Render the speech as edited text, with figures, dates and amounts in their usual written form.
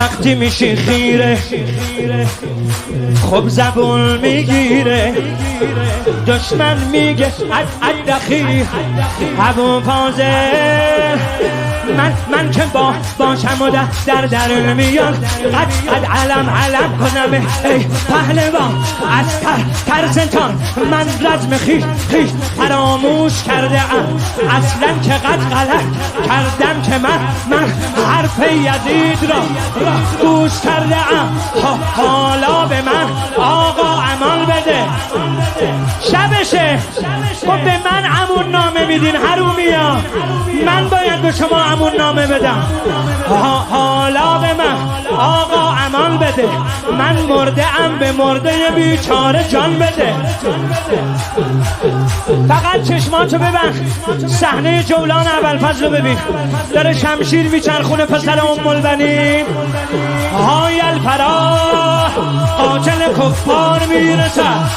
وقتی میشی خیره خب زبون میگیره، دشمن میگه ادخی هبون پازه. من که باشم و در درون میاد قد علم کنم ای پهلوان. از ترسنتان من رزم خیش فراموش کرده ام. اصلا که قد غلط کردم که من حرف یزید را گوش کرده ام. حالا به من آقا امان بده. شبشه خب به من امون نامه میدین حرومیا، من باید به شما امون نامه بدم. حالا به من آقا امان بده، من مرده ام، به مرده بیچاره جان بده. فقط چشماتو ببند، صحنه جولان ابوالفضل رو ببین، داره شمشیر میچرخونه پسر ام البنین. های الفرح قاتل کفار میرسد.